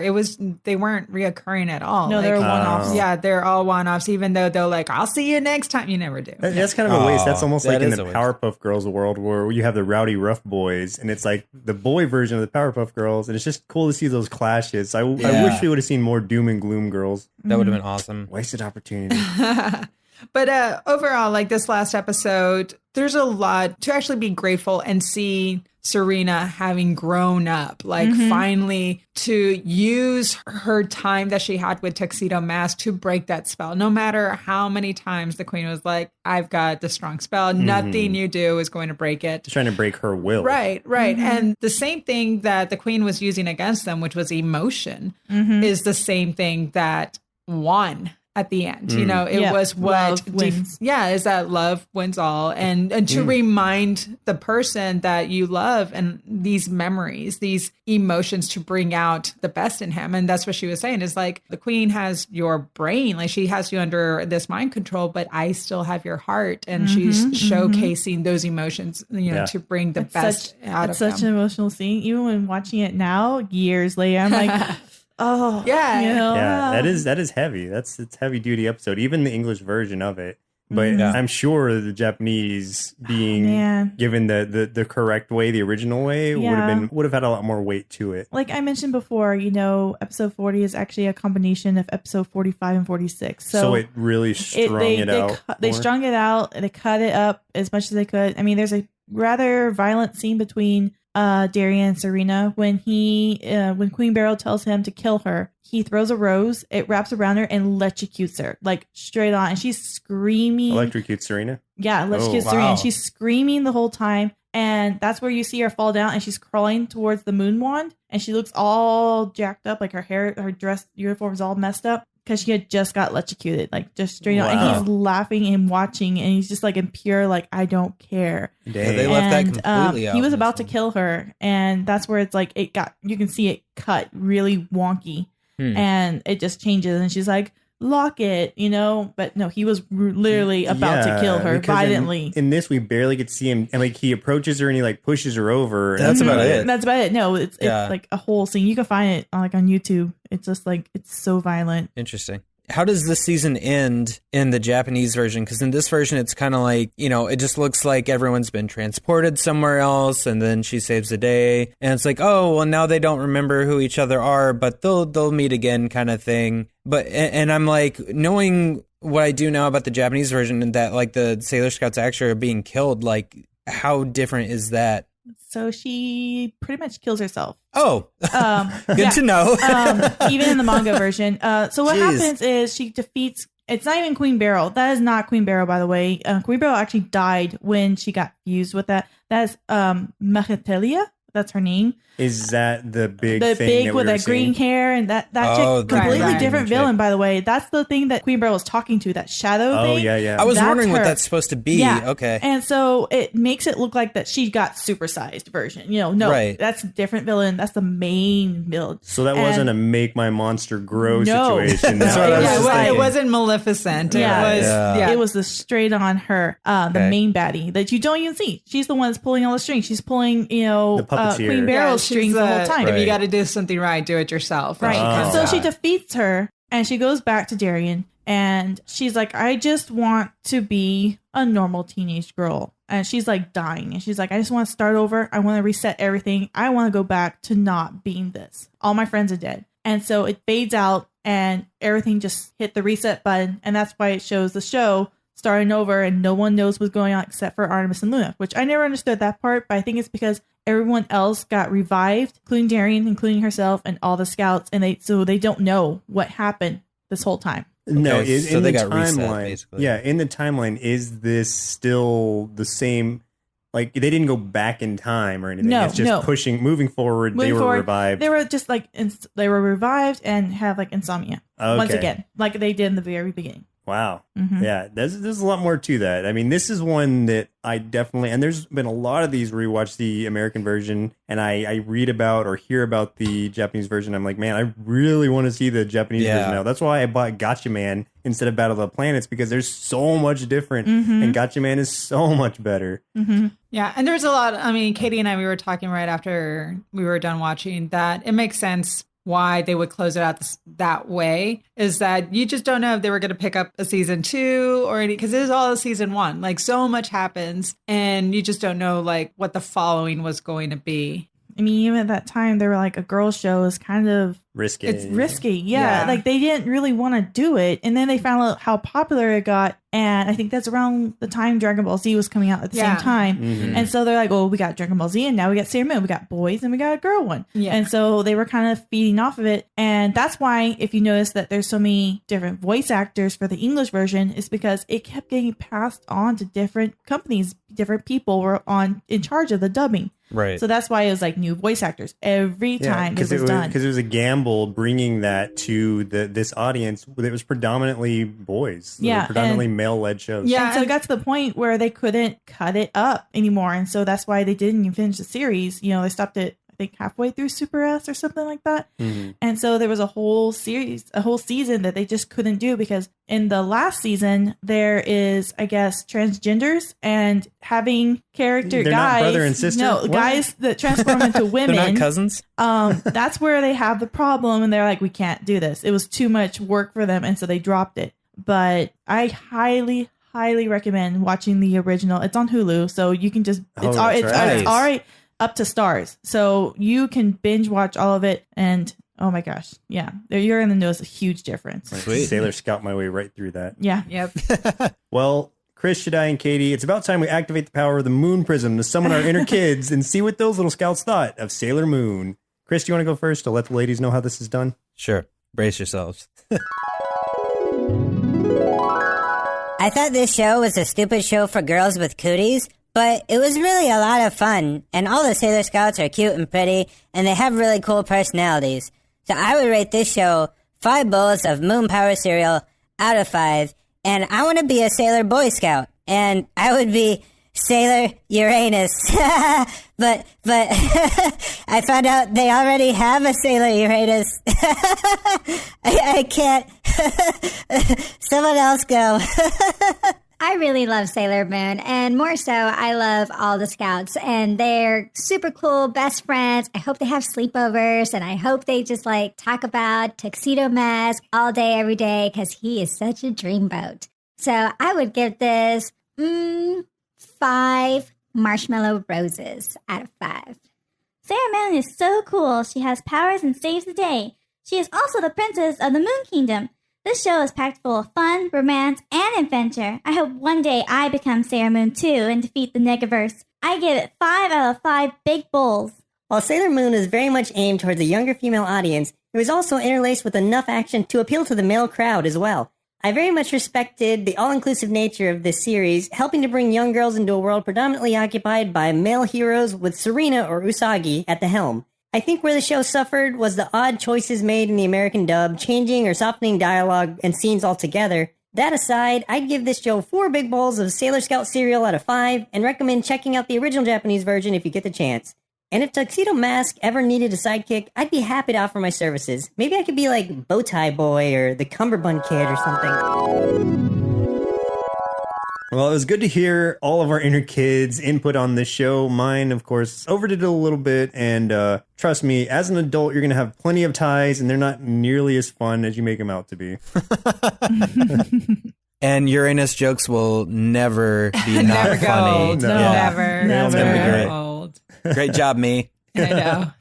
they weren't reoccurring at all.
No, they were
Like,
one-offs.
Yeah, they're all one-offs, even though they're like, I'll see you next time. You never do.
That's kind of a waste. That's almost
that
like in
is
the
a waste.
Powerpuff Girls world where you have the rowdy rough boys, and it's like the boy version of the Powerpuff Girls, and it's just cool to see those clashes. I wish we would have seen more doom and gloom girls.
That would have been awesome.
Wasted opportunity.
But overall, like this last episode, there's a lot to actually be grateful and see Serena having grown up, like finally to use her time that she had with Tuxedo Mask to break that spell. No matter how many times the queen was like, I've got the strong spell, nothing you do is going to break it.
Just trying to break her will.
Right. And the same thing that the queen was using against them, which was emotion, is the same thing that won at the end. You know, it was what
wins.
Is that love wins all, and to remind the person that you love and these memories, these emotions, to bring out the best in him. And that's what she was saying, is like, the queen has your brain, like she has you under this mind control, but I still have your heart. And she's showcasing those emotions, you know, to bring the best out of them.
It's such an emotional scene. Even when watching it now, years later, I'm like, oh,
yeah.
You know?
Yeah, that is heavy. It's heavy duty episode, even the English version of it. But I'm sure the Japanese being given the correct way, the original way, would have had a lot more weight to it.
Like I mentioned before, you know, episode 40 is actually a combination of episode 45 and 46. So
it really strung it out.
They strung it out and they cut it up as much as they could. I mean, there's a rather violent scene between Darian and Serena when when Queen Beryl tells him to kill her. He throws a rose, it wraps around her and electrocutes her, like straight on, and she's screaming.
Electrocute Serena?
Yeah, electrocutes Serena. And she's screaming the whole time, and that's where you see her fall down, and she's crawling towards the moon wand, and she looks all jacked up, like her hair, her dress uniform is all messed up because she had just got electrocuted, like just straight on. And he's laughing and watching, and he's just like in pure, like, I don't care.
Yeah, they left that completely out.
He was about to kill her, and that's where it's like you can see it cut really wonky, and it just changes, and she's like, lock it, you know, but no, he was literally about to kill her violently.
In this, we barely get to see him, and like he approaches her and he like pushes her over.
That's about it.
That's about it. No, it's like a whole scene. You can find it on YouTube. It's just like, it's so violent.
Interesting. How does this season end in the Japanese version? Because in this version, it's kind of like, you know, it just looks like everyone's been transported somewhere else, and then she saves the day. And it's like, oh, well, now they don't remember who each other are, but they'll meet again kind of thing. But, and I'm like, knowing what I do now about the Japanese version, and that like the Sailor Scouts actually are being killed, like how different is that?
So she pretty much kills herself.
Oh, good to know.
Even in the manga version. So what happens is she defeats. It's not even Queen Beryl. That is not Queen Beryl, by the way. Queen Beryl actually died when she got fused with that. That is Machetelia. That's her name.
Is that the big
thing
that
with that green hair and that chick, completely different villain, by the way. That's the thing that Queen Beryl was talking to, that shadow thing.
Oh, yeah.
I was wondering what that's supposed to be.
Yeah.
Okay.
And so it makes it look like that she got supersized version. You know, no, that's a different villain. That's the main villain.
So that wasn't a make my monster grow situation.
That's what I was
it wasn't Maleficent.
It was the straight on her, the main baddie that you don't even see. She's the one that's pulling all the strings. She's pulling, you know,
the puppeteer.
Queen Beryl's strings the whole time.
If you got to do something right, do it yourself.
Right. So she defeats her and she goes back to Darian and she's like, I just want to be a normal teenage girl. And she's like dying. And she's like, I just want to start over. I want to reset everything. I want to go back to not being this. All my friends are dead. And so it fades out and everything just hit the reset button. And that's why it shows the show starting over and no one knows what's going on except for Artemis and Luna, which I never understood that part, but I think it's because everyone else got revived, including Darian, including herself, and all the scouts, and they don't know what happened this whole time.
No,
so
in
they
the
got reset,
timeline,
basically.
yeah, in the timeline, is this still the same? Like they didn't go back in time or anything.
No,
it's just moving forward. They were revived.
They were just like they were revived and have like insomnia once again, like they did in the very beginning.
Wow. Mm-hmm. Yeah, there's a lot more to that. I mean, this is one that I definitely, and there's been a lot of these where you watch the American version and I read about or hear about the Japanese version. I'm like, man, I really want to see the Japanese version now. That's why I bought Gotcha Man instead of Battle of the Planets, because there's so much different and Gotcha Man is so much better.
Mm-hmm. Yeah, and there's a lot. I mean, Katie and I, we were talking right after we were done watching that it makes sense why they would close it out that way, is that you just don't know if they were going to pick up a season 2 or any, because it is all a season 1. Like so much happens and you just don't know like what the following was going to be.
I mean, even at that time, they were like, a girl show is kind of
Risky.
It's risky. Yeah. Like they didn't really want to do it. And then they found out how popular it got. And I think that's around the time Dragon Ball Z was coming out at the same time.
Mm-hmm.
And so they're like, oh, we got Dragon Ball Z and now we got Sailor Moon. We got boys and we got a girl one.
Yeah.
And so they were kind of feeding off of it. And that's why, if you notice that there's so many different voice actors for the English version, is because it kept getting passed on to different companies. Different people were in charge of the dubbing.
Right.
So that's why it was like new voice actors every time it was done.
Because it was a gamble bringing that to this audience that was predominantly boys.
Yeah,
Predominantly male-led shows.
Yeah. And so it got to the point where they couldn't cut it up anymore. And so that's why they didn't even finish the series. You know, they stopped it, I think, halfway through Super S or something like that.
Mm-hmm.
And so there was a whole season that they just couldn't do, because in the last season, there is, I guess, transgenders and having
They're
guys.
not brother and sister?
No,
What?
guys that transform into women.
They're not cousins?
That's where they have the problem. And they're like, we can't do this. It was too much work for them. And so they dropped it. But I highly recommend watching the original. It's on Hulu. So you can just, it's already up to stars. So you can binge watch all of it. And oh my gosh. Yeah. You're going to notice a huge difference.
Sweet.
Sailor Scout my way right through that.
Yeah.
Yep.
Well, Chris, Shaddai, and Katie, it's about time we activate the power of the Moon Prism to summon our inner kids and see what those little scouts thought of Sailor Moon. Chris, do you want to go first to let the ladies know how this is done?
Sure. Brace yourselves.
I thought this show was a stupid show for girls with cooties, but it was really a lot of fun, and all the Sailor Scouts are cute and pretty, and they have really cool personalities. So I would rate this show 5 bowls of Moon Power cereal out of 5, and I want to be a Sailor Boy Scout, and I would be Sailor Uranus. but I found out they already have a Sailor Uranus. I can't. Someone else go.
I really love Sailor Moon, and more so, I love all the scouts, and they're super cool best friends. I hope they have sleepovers, and I hope they just like talk about Tuxedo Mask all day, every day, because he is such a dreamboat. So I would give this 5 marshmallow roses out of 5.
Sailor Moon is so cool. She has powers and saves the day. She is also the princess of the Moon Kingdom. This show is packed full of fun, romance, and adventure. I hope one day I become Sailor Moon too and defeat the Negaverse. I give it 5 out of 5 big bowls.
While Sailor Moon is very much aimed towards a younger female audience, it was also interlaced with enough action to appeal to the male crowd as well. I very much respected the all-inclusive nature of this series, helping to bring young girls into a world predominantly occupied by male heroes with Serena or Usagi at the helm. I think where the show suffered was the odd choices made in the American dub, changing or softening dialogue and scenes altogether. That aside, I'd give this show 4 big bowls of Sailor Scout cereal out of 5, and recommend checking out the original Japanese version if you get the chance. And if Tuxedo Mask ever needed a sidekick, I'd be happy to offer my services. Maybe I could be like Bowtie Boy or the Cumberbund Kid or something.
Well, it was good to hear all of our inner kids' input on this show. Mine, of course, overdid it a little bit. And trust me, as an adult, you're going to have plenty of ties, and they're not nearly as fun as you make them out to be.
And Uranus jokes will never be not
Never go
funny.
old.
No.
Never.
It's gonna be great.
Old.
Great job, me.
I know.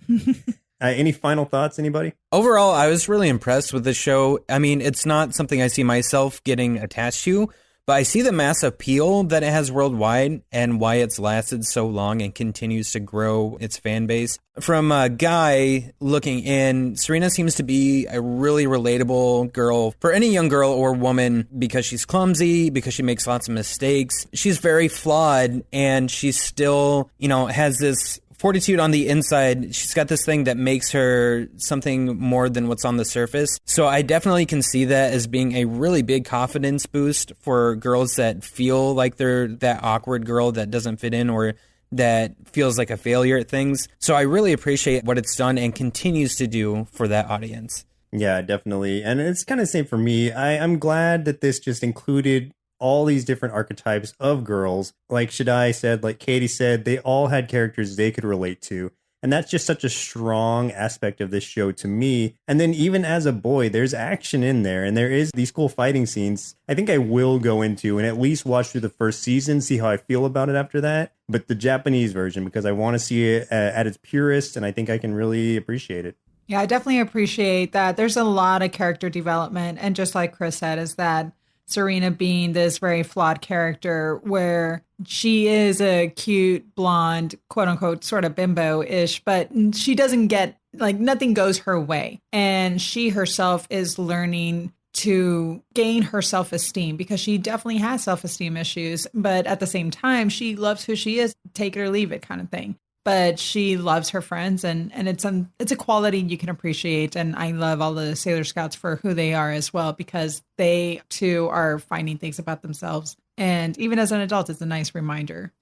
Any final thoughts, anybody?
Overall, I was really impressed with the show. I mean, it's not something I see myself getting attached to, but I see the mass appeal that it has worldwide and why it's lasted so long and continues to grow its fan base. From a guy looking in, Serena seems to be a really relatable girl for any young girl or woman because she's clumsy, because she makes lots of mistakes. She's very flawed, and she still, has this fortitude on the inside. She's got this thing that makes her something more than what's on the surface. So I definitely can see that as being a really big confidence boost for girls that feel like they're that awkward girl that doesn't fit in or that feels like a failure at things. So I really appreciate what it's done and continues to do for that audience.
Yeah, definitely. And it's kind of the same for me. I'm glad that this just included all these different archetypes of girls. Like Shaddai said, like Katie said, they all had characters they could relate to. And that's just such a strong aspect of this show to me. And then even as a boy, there's action in there and there is these cool fighting scenes I think I will go into and at least watch through the first season, see how I feel about it after that. But the Japanese version, because I want to see it at its purest, and I think I can really appreciate it.
Yeah, I definitely appreciate that. There's a lot of character development. And just like Chris said, is that Serena being this very flawed character where she is a cute, blonde, quote unquote, sort of bimbo-ish, but she doesn't get, like, nothing goes her way. And she herself is learning to gain her self-esteem because she definitely has self-esteem issues. But at the same time, she loves who she is, take it or leave it kind of thing. But she loves her friends, and it's a quality you can appreciate. And I love all the Sailor Scouts for who they are as well, because they too are finding things about themselves. And even as an adult, it's a nice reminder.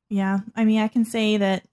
Yeah, I mean, I can say that,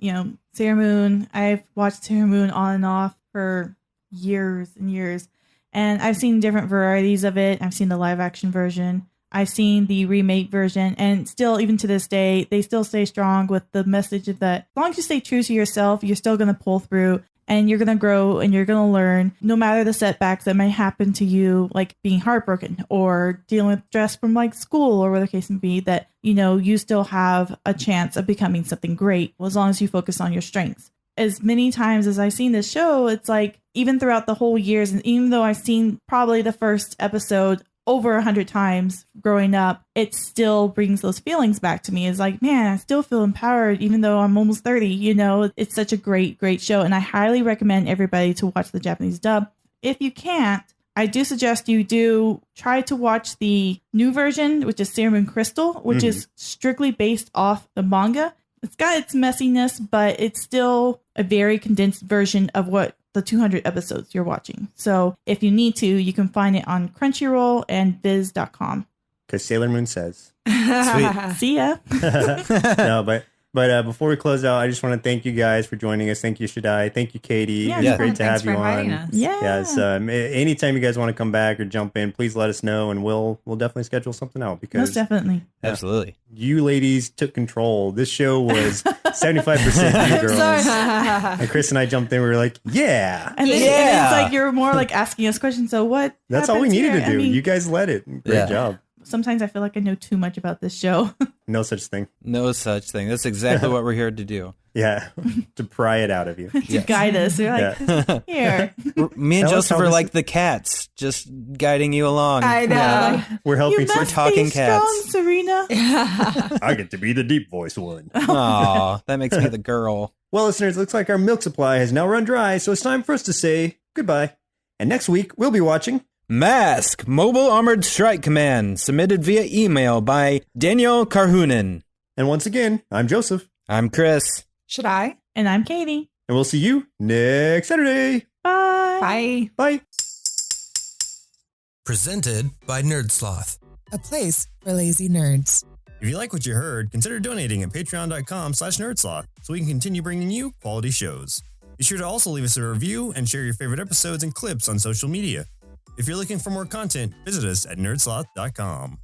Sailor Moon, I've watched Sailor Moon on and off for years and years. And I've seen different varieties of it. I've seen the live action version. I've seen the remake version, and still, even to this day, they still stay strong with the message of that as long as you stay true to yourself, you're still going to pull through and you're going to grow and you're going to learn no matter the setbacks that may happen to you, like being heartbroken or dealing with stress from like school or whatever the case may be, that, you still have a chance of becoming something great as long as you focus on your strengths. As many times as I've seen this show, it's like even throughout the whole years, and even though I've seen probably the first episode over 100 times growing up, it still brings those feelings back to me. It's like, man, I still feel empowered even though I'm almost 30. It's such a great, great show. And I highly recommend everybody to watch the Japanese dub. If you can't, I do suggest you do try to watch the new version, which is Sailor Moon Crystal, which is strictly based off the manga. It's got its messiness, but it's still a very condensed version of what the 200 episodes you're watching. So if you need to, you can find it on Crunchyroll and Viz.com.
Because Sailor Moon says.
Sweet.
See ya.
No, but before we close out, I just want to thank you guys for joining us. Thank you, Shaddai. Thank you, Katie.
Yeah,
It's great to
Thanks
have you
for inviting
on.
us.
Yeah.
Yes. Anytime you guys want to come back or jump in, please let us know, and we'll definitely schedule something out, because
Most definitely.
Absolutely.
you ladies took control. This show was 75% you girls. And Chris and I jumped in. We were like, yeah.
And then it's like you're more like asking us questions. So what?
That's all we
happens
needed
here?
to do.
I mean,
You guys led it. Great
Yeah.
job.
sometimes I feel like I know too much about this show.
No such thing.
No such thing. That's exactly what we're here to do.
Yeah. To pry it out of you.
To guide us. We're like, here.
Me and
Tell us
Joseph
how
are
this-
like the cats, just guiding you along.
I know.
We're helping.
You must
talking
be
cats.
strong, Serena.
I get to be the deep voice one.
Aw, that makes me the girl.
Well, listeners, looks like our milk supply has now run dry, so it's time for us to say goodbye. And next week, we'll be watching
Mask, Mobile Armored Strike Command, submitted via email by Daniel Karhunen.
And once again, I'm Joseph.
I'm Chris.
Should I?
And I'm Katie.
And we'll see you next Saturday.
Bye.
Bye.
Bye.
Presented by Nerdsloth.
A place for lazy nerds.
If you like what you heard, consider donating at patreon.com/nerdsloth so we can continue bringing you quality shows. Be sure to also leave us a review and share your favorite episodes and clips on social media. If you're looking for more content, visit us at nerdsloth.com.